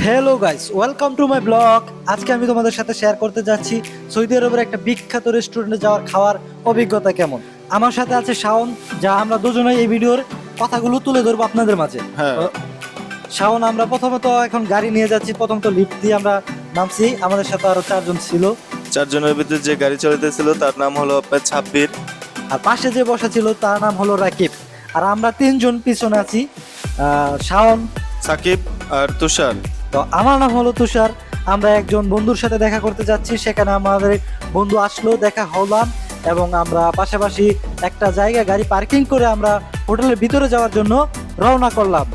Hello guys, welcome to my blog. আজকে আমি তোমাদের সাথে শেয়ার করতে যাচ্ছি সৌদি আরবের একটা বিখ্যাত রেস্টুরেন্টে যাওয়ার খাওয়ার অভিজ্ঞতা কেমন। আমার সাথে আছে শাওন, যা আমরা দুজনেই এই ভিডিওর কথাগুলো তুলে ধরবো আপনাদের মাঝে। হ্যাঁ। তো শাওন, আমরা প্রথমত এখন গাড়ি নিয়ে যাচ্ছি, প্রথমত লিফট দিয়ে আমরা নামছি। আমাদের সাথে আরো 4 জন ছিল, চারজনের ভিতরে যে গাড়ি চালাতেছিল তার নাম হলো আপনার ছাব্বির। আর পাশে যে বসা ছিল তার নাম হলো রাকিব। আর আমরা 3 জন পিছনে আছি, শাওন, সাকিব আর তুষার। তো আমার নাম হলো তুষার। আমরা একজন বন্ধুর সাথে দেখা করতে যাচ্ছি, সেখানে আমাদের বন্ধু আসলো, দেখা হলাম এবং আমরা পাশাপাশি একটা জায়গায় গাড়ি পার্কিং করে আমরা হোটেলের ভিতরে যাওয়ার জন্য রওনা করলাম।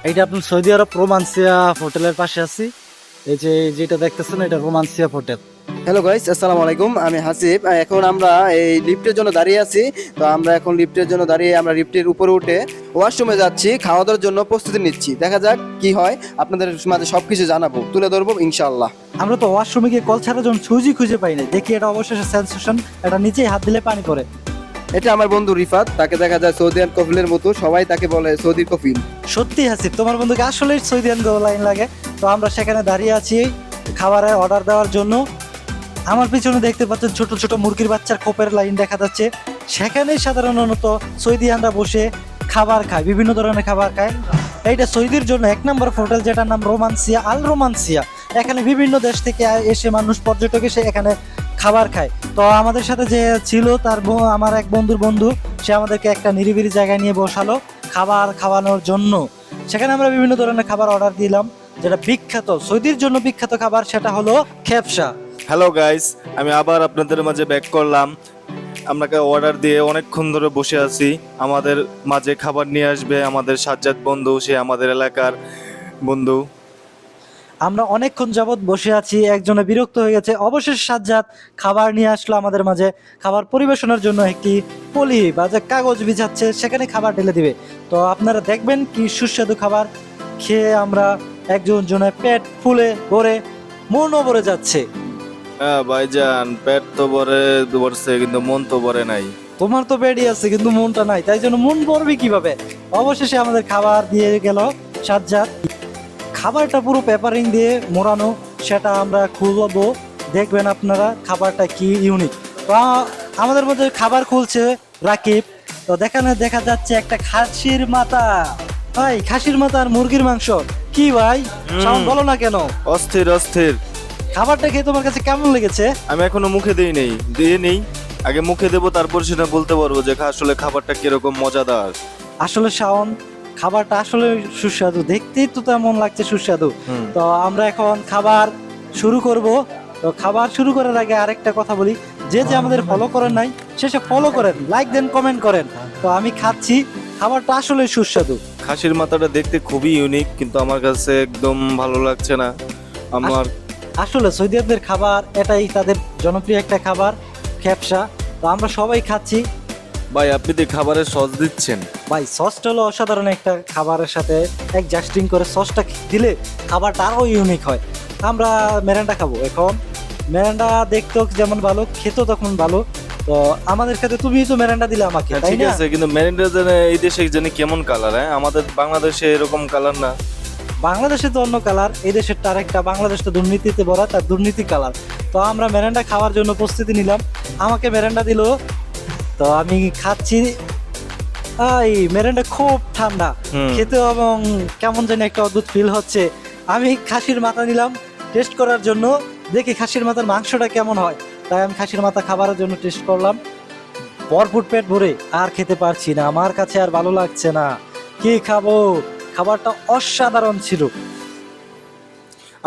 এইটা আপনার সৌদি আরব রোমান্সিয়া হোটেলের পাশে আছি। এই যে যেটা দেখতেছেন এটা রোমান্সিয়া হোটেল। হ্যালো গাইস, আসসালামু আলাইকুম। আমি হাসিব। এখন আমরা এই লিফটের জন্য দাঁড়িয়ে আছি। তো আমরা এখন লিফটের জন্য দাঁড়িয়ে আমরা লিফটের উপরে উঠে ওয়াশরুমে যাচ্ছি, খাওয়া দাওয়ার জন্য প্রস্তুতি নিচ্ছি। দেখা যাক কি হয়, আপনাদের মাঝে সবকিছু জানাবো, তুলে ধরবো ইনশাআল্লাহ। আমরা তো ওয়াশরুমে গিয়ে কল ছাড়ার জন্য সুইচই খুঁজে পাই না। দেখি এটা অবশেষে সেন্সেশন, এটা নিচেই হাত দিলে পানি পড়ে। এটা আমার বন্ধু রিফাত, তাকে দেখা যায় সৌদিয়ান কফিলের মতো, সবাই তাকে বলে সৌদি কফিল। সত্যি হাসিব, তোমার বন্ধুকে আসলে সৌদিয়ান লাইন লাগে। তো আমরা সেখানে দাঁড়িয়ে আছি খাবারের অর্ডার দেওয়ার জন্য। আমার পিছনে দেখতে পাচ্ছেন ছোট ছোট মুরগির বাচ্চার খোপের লাইন দেখা যাচ্ছে। সেখানেই সাধারণত সৌদিয়ানরা বসে খাবার খায়, বিভিন্ন ধরনের খাবার খায়। এইটা সৌদির জন্য 1 নম্বর হোটেল, যেটার নাম রোমান্সিয়া, আল রোমান্সিয়া। এখানে বিভিন্ন দেশ থেকে এসে মানুষ, পর্যটক এসে এখানে খাবার খায়। তো আমাদের সাথে যে ছিল তার আমার এক বন্ধুর বন্ধু, সে আমাদেরকে একটা নিরিবিলি জায়গায় নিয়ে বসালো খাবার খাওয়ানোর জন্য। সেখানে আমরা বিভিন্ন ধরনের খাবার অর্ডার দিলাম। যেটা বিখ্যাত, সৌদির জন্য বিখ্যাত খাবার, সেটা হলো খেপসা। হ্যালো গাইস, আমি আবার আপনাদের মাঝে ব্যাক করলাম। আপনাকে অর্ডার দিয়ে অনেকক্ষণ ধরে বসে আছি। আমাদের মাঝে খাবার নিয়ে আসবে আমাদের সাজ্জাদ বন্ধু, সে আমাদের এলাকার বন্ধু। আমরা অনেকক্ষণ যাবৎ বসে আছি, একজনে বিরক্ত হয়ে গেছে। অবশেষে সাজ্জাদ খাবার নিয়ে আসলো আমাদের মাঝে। খাবার পরিবেশনের জন্য একটি পলি বা যে কাগজ বিছাচ্ছে, সেখানে খাবার ঢেলে দিবে। তো আপনারা দেখবেন কি সুস্বাদু খাবার খেয়ে আমরা একজন জনের পেট ফুলে ভরে মনও ভরে যাচ্ছে। হ্যাঁ ভাইজান, পেট তো ভরছে কিন্তু মন তো ভরে নাই। তোমার তো পেটই আছে কিন্তু মনটা নাই, তাই জন্য মন ভরবে কিভাবে? অবশেষে আমাদের খাবার দিয়ে গেল সাজ্জাদ। খাবারটা পুরো পেপারিং দিয়ে মোড়ানো, সেটা আমরা খুলবো, দেখবেন আপনারা খাবারটা কি ইউনিক। তো আমাদের মধ্যে খাবার খুলছে রাকিব। তো দেখা যাচ্ছে একটা খাসির মাথা। ভাই, খাসির মাথা আর মুরগির মাংস, কি ভাই সাউন্ড বলো না কেন? অস্থির অস্থির। খাবারটা খেয়ে তোমার কাছে কেমন লেগেছে? আমি এখনো মুখে দিয়ে নেই। আগে মুখে দেবো, তারপর সেটা বলতে পারবো যে আসলে খাবারটা কিরকম মজাদার। আসলে শাওন, খাবারটা আসলে সুস্বাদু, দেখতেই তো তেমন লাগছে সুস্বাদু। তো আমরা এখন খাবার শুরু করব। তো খাবার শুরু করার আগে আরেকটা কথা বলি, যে আমাদের ফলো করেন নাই শেষে ফলো করেন, লাইক দেন, কমেন্ট করেন। তো আমি খাচ্ছি, খাবারটা আসলে সুস্বাদু। খাসির মাথাটা দেখতে খুবই ইউনিক, কিন্তু আমার কাছে একদম ভালো লাগছে না। আমার আসলে সৌদি আরবের খাবার এটাই তাদের জনপ্রিয় একটা খাবার, খেপসা। তো আমরা সবাই খাচ্ছি। ভাই, আপনি তো খাবারের সস দিচ্ছেন। ভাই, সসটা হলো অসাধারণ একটা খাবারের সাথে অ্যাডজাস্টিং করে সসটা দিলে খাবারটা আরও ইউনিক হয়। আমরা মেরান্ডা খাবো এখন। মেরান্ডা দেখতেও যেমন ভালো, খেতেও তখন ভালো। তো আমাদের ক্ষেত্রে তুমি তো মেরান্ডা দিলে আমাকে, তাই ঠিক না? আছে, কিন্তু মেরিনটা এই দেশে জানি কেমন কালার, হ্যাঁ আমাদের বাংলাদেশে এরকম কালার না। বাংলাদেশে তো অন্য কালার, এই দেশের তার একটা, বাংলাদেশ তো দুর্নীতিতে ভরা, তার দুর্নীতি কালার। তো আমরা মেরান্ডা খাওয়ার জন্য প্রস্তুতি নিলাম, আমাকে মেরান্ডা দিল। তো আমি খাচ্ছি। এই মেরান্ডা খুব ঠান্ডা খেতে, এবং কেমন যেন একটা অদ্ভুত ফিল হচ্ছে। আমি খাসির মাথা নিলাম টেস্ট করার জন্য, দেখি খাসির মাথার মাংসটা কেমন হয়। তাই আমি খাসির মাথা খাবারের জন্য টেস্ট করলাম। ভরপুর পেট ভরে আর খেতে পারছি না, আমার কাছে আর ভালো লাগছে না। কি খাবো? খাবারটা অসাধারণ ছিল।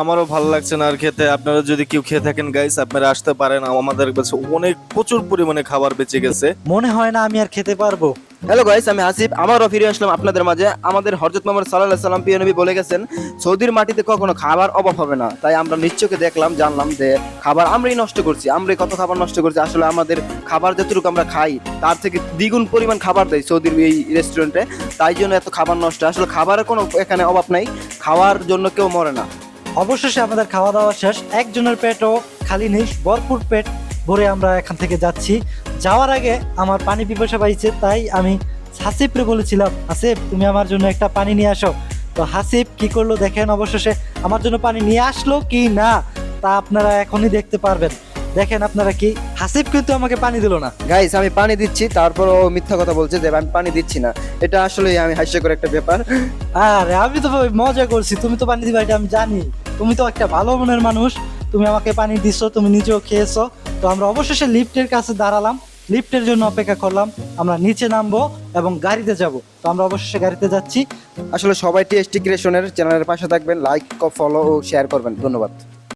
আমারও ভালো লাগছে না আর খেতে। আপনারা যদি কেউ খেয়ে থাকেন গাইস, আপনারা আসতে পারেন। আমাদের কাছে অনেক প্রচুর পরিমাণে খাবার বেঁচে গেছে। মনে হয় না আমি আর খেতে পারবো। হ্যালো গাইস, আমি হাসিব, আমারও ফিরে আসলাম আপনাদের মাঝে। আমাদের হযরত মুহাম্মদ সাল্লাল্লাহু আলাইহি সাল্লাম প্রিয় নবী বলে গেছেন, সৌদির মাটিতে কখনো খাবার অভাব হবে না। তাই আমরা নিশ্চয়ই দেখলাম, জানলাম যে খাবার আমরাই নষ্ট করছি। আমরাই কত খাবার নষ্ট করছি। আসলে আমাদের খাবার যতটুকু আমরা খাই তার থেকে দ্বিগুণ পরিমাণ খাবার দেয় সৌদির এই রেস্টুরেন্টে, তাই জন্য এত খাবার নষ্ট। আসলে খাবারের কোনো এখানে অভাব নাই, খাওয়ার জন্য কেউ মরে না। অবশেষে আমাদের খাওয়া দাওয়া শেষ, একজনের পেটও খালি নেই, ভরপুর পেট ভরে আমরা এখান থেকে যাচ্ছি। যাওয়ার আগে আমার পানি পিপাসা পাইছে, তাই আমি হাসিবরে বলেছিলাম, হাসিব তুমি আমার জন্য একটা পানি নিয়ে আসো। তো হাসিব কি করলো দেখেন, অবশেষে আমার জন্য পানি নিয়ে আসলো কি না তা আপনারা এখনই দেখতে পারবেন। দেখেন আপনারা কি, হাসিব কিন্তু আমাকে পানি দিল না। গাইস আমি পানি দিচ্ছি, তারপর ও মিথ্যা কথা বলছে যে আমি পানি দিচ্ছি না। এটা আসলে আমি হাস্যকর একটা ব্যাপার। আরে আমি তো মজা করছি, তুমি তো পানি দিবা এটা আমি জানি। তুমি তো একটা ভালো মনের মানুষ, তুমি আমাকে পানি দিছো, তুমি নিজেও খেয়েছো। তো আমরা অবশেষে লিফটের কাছে দাঁড়ালাম, লিফটের জন্য অপেক্ষা করলাম, আমরা নিচে নামবো এবং গাড়িতে যাব। তো আমরা অবশেষে গাড়িতে যাচ্ছি। আসলে সবাই টিএসটি ক্রিয়েশনের চ্যানেলের পাশে থাকবেন, লাইক, ফলো ও শেয়ার করবেন। ধন্যবাদ।